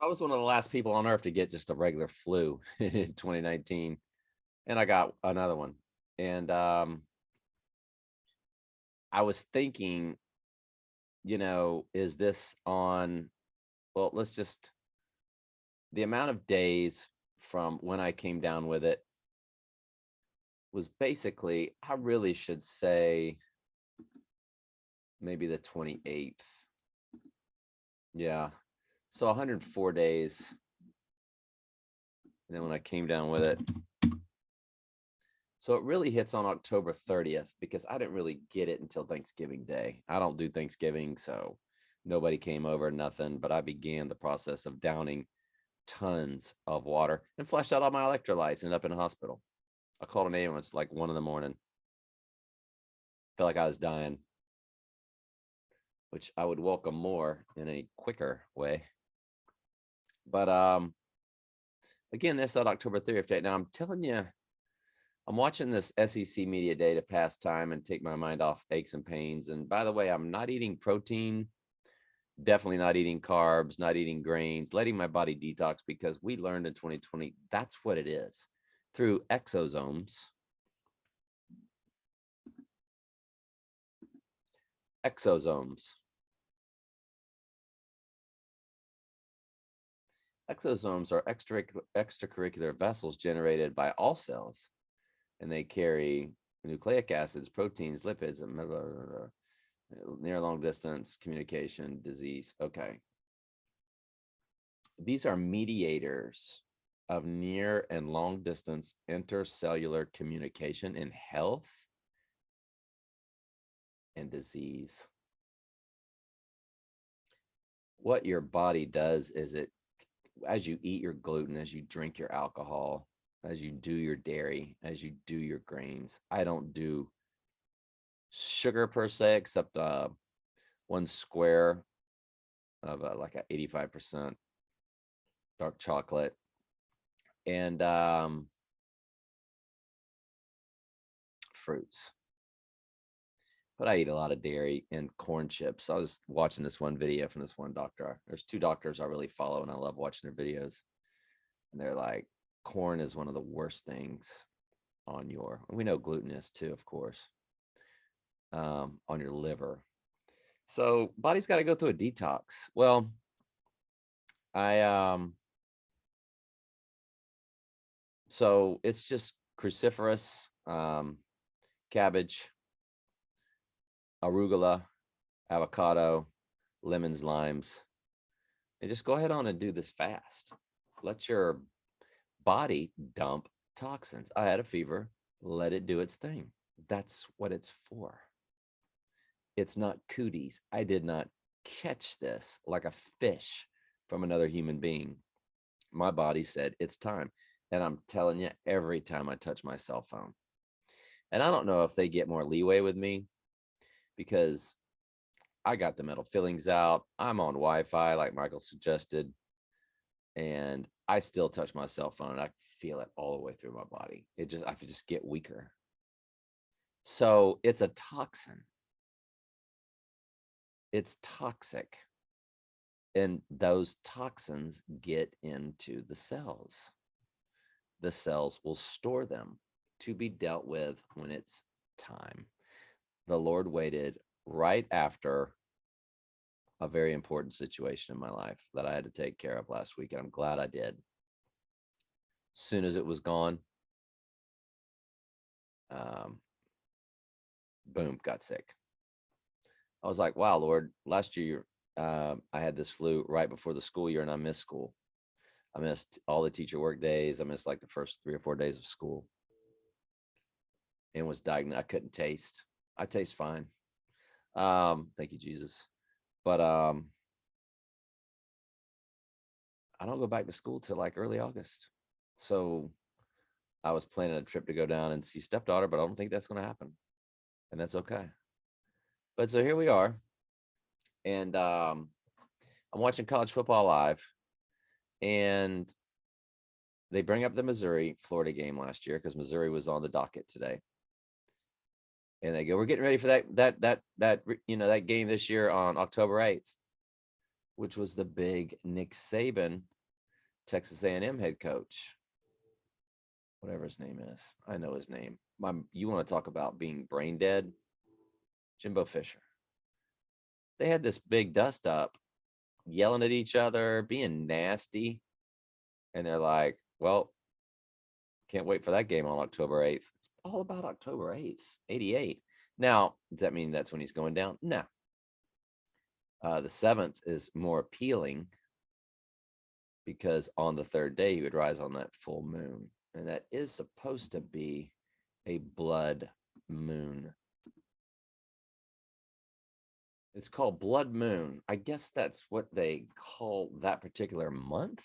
I was one of the last people on earth to get just a regular flu in 2019, and I got another one. And I was thinking, is this on? Well, let's just the amount of days from when I came down with it was basically, I really should say maybe the 28th. Yeah. So 104 days. And then when I came down with it, so it really hits on October 30th because I didn't really get it until Thanksgiving Day. I don't do Thanksgiving, so nobody came over, nothing. But I began the process of downing tons of water and flushed out all my electrolytes and ended up in a hospital. I called an ambulance like 1 a.m. Felt like I was dying, which I would welcome more in a quicker way. But again, that's on October 30th date. Now I'm telling you, I'm watching this SEC media day to pass time and take my mind off aches and pains. And by the way, I'm not eating protein, definitely not eating carbs, not eating grains, letting my body detox because we learned in 2020 that's what it is through exosomes. Exosomes. Exosomes are extracurricular vessels generated by all cells, and they carry nucleic acids, proteins, lipids, and blah, blah, blah, blah. Near long distance communication, disease. Okay. These are mediators of near and long distance intercellular communication in health and disease. What your body does is as you eat your gluten, as you drink your alcohol, as you do your dairy, as you do your grains. I don't do sugar per se, except one square of like a 85% dark chocolate. And fruits. But I eat a lot of dairy and corn chips. I was watching this one video from this one doctor. There's two doctors I really follow, and I love watching their videos. And they're like, corn is one of the worst things on we know gluten is too, of course, on your liver. So body's got to go through a detox. Well, so it's just cruciferous, cabbage, arugula, avocado, lemons, limes. And just go ahead on and do this fast. Let your body dump toxins. I had a fever. Let it do its thing. That's what it's for. It's not cooties. I did not catch this like a fish from another human being. My body said it's time. And I'm telling you, every time I touch my cell phone, and I don't know if they get more leeway with me because I got the metal fillings out. I'm on Wi-Fi, like Michael suggested, and I still touch my cell phone. And I feel it all the way through my body. I just get weaker. So it's a toxin. It's toxic. And those toxins get into the cells. The cells will store them to be dealt with when it's time. The Lord waited right after a very important situation in my life that I had to take care of last week, and I'm glad I did. As soon as it was gone, boom, got sick. I was like, wow, Lord, last year I had this flu right before the school year and I missed school. I missed all the teacher work days. I missed like the first 3 or 4 days of school and was diagnosed. I couldn't taste. I taste fine. Thank you, Jesus. But I don't go back to school till like early August. So I was planning a trip to go down and see stepdaughter, but I don't think that's going to happen. And that's okay. But so here we are. And I'm watching college football live. And they bring up the Missouri Florida game last year because Missouri was on the docket today. And they go, we're getting ready for that game this year on October 8th. which was the big Nick Saban, Texas A&M head coach, whatever his name is. I know his name. You want to talk about being brain dead? Jimbo Fisher. They had this big dust up, yelling at each other, being nasty. And they're like, well, can't wait for that game on October 8th. It's all about October 8th, 88. Now, does that mean that's when he's going down? No. The 7th is more appealing because on the third day, he would rise on that full moon. And that is supposed to be a blood moon. It's called Blood Moon. I guess that's what they call that particular month.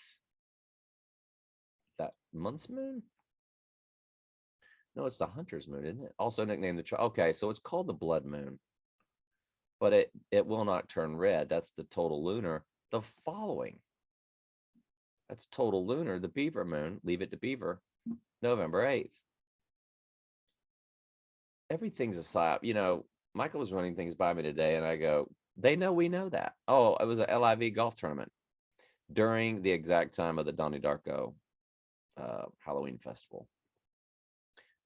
That month's moon? No, it's the hunter's moon, isn't it? Also nicknamed the okay, so it's called the blood moon. But it will not turn red. That's the total lunar. The following. That's total lunar, the beaver moon. Leave it to beaver. November 8th. Everything's a psyop. You know, Michael was running things by me today, and I go, they know we know that. Oh, it was a LIV golf tournament during the exact time of the Donnie Darko Halloween festival.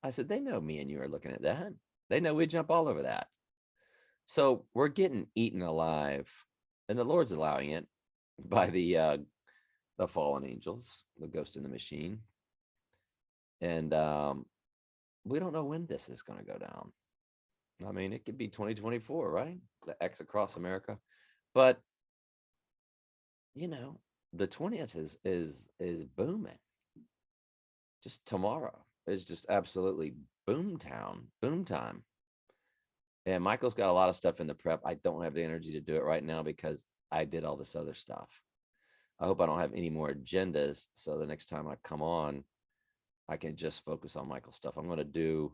I said, they know me and you are looking at that. They know we jump all over that. So we're getting eaten alive, and the Lord's allowing it by the fallen angels, the ghost in the machine. And we don't know when this is going to go down. I mean, it could be 2024, right? The X across America. But you know, the 20th is booming. Just tomorrow is just absolutely boom time. And Michael's got a lot of stuff in the prep. I don't have the energy to do it right now because I did all this other stuff. I hope I don't have any more agendas. So the next time I come on, I can just focus on Michael's stuff. I'm going to do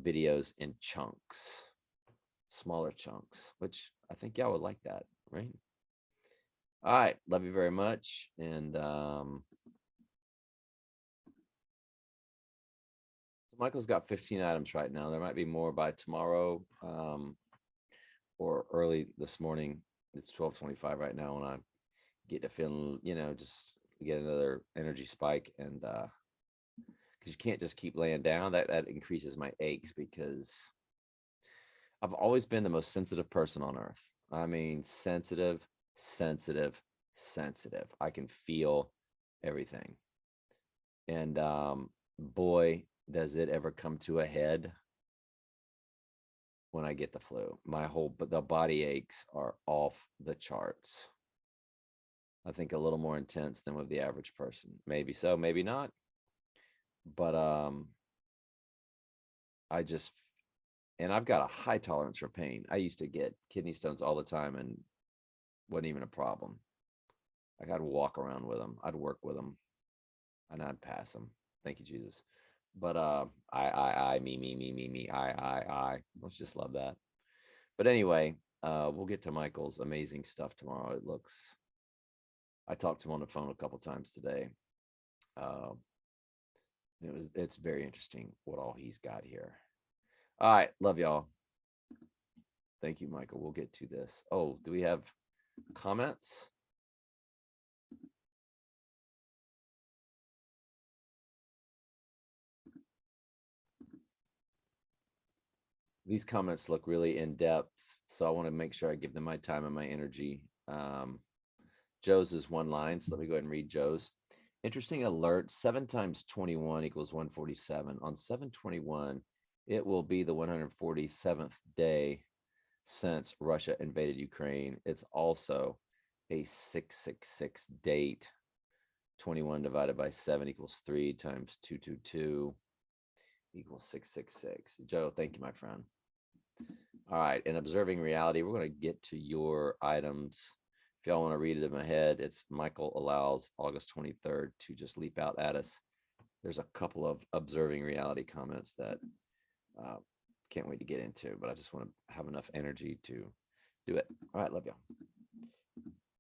videos in chunks, smaller chunks, which I think y'all would like that, right? All right. Love you very much. And Michael's got 15 items right now. There might be more by tomorrow or early this morning. It's 12:25 right now when I get to feel, you know, just get another energy spike. And because you can't just keep laying down, that increases my aches because I've always been the most sensitive person on earth. I mean, sensitive. I can feel everything. And boy, does it ever come to a head when I get the flu. The body aches are off the charts. I think a little more intense than with the average person. Maybe so, maybe not. But I've got a high tolerance for pain. I used to get kidney stones all the time and wasn't even a problem. Like I'd walk around with them. I'd work with them and I'd pass them. Thank you, Jesus. But me, I. Let's just love that. But anyway, we'll get to Michael's amazing stuff tomorrow. I talked to him on the phone a couple times today. It's very interesting what all he's got here. All right, love y'all. Thank you, Michael. We'll get to this. Oh, do we have comments? These comments look really in depth, so I want to make sure I give them my time and my energy. Joe's is one line, so let me go ahead and read Joe's. Interesting alert, 7 times 21 equals 147. On 7/21, it will be the 147th day since Russia invaded Ukraine. It's also a 666 date. 21 divided by 7 equals 3 times 222 equals 666. Joe, thank you, my friend. All right, in observing reality, we're going to get to your items. If y'all want to read them ahead, it's Michael allows August 23rd to just leap out at us. There's a couple of observing reality comments that can't wait to get into, but I just want to have enough energy to do it. All right, love y'all.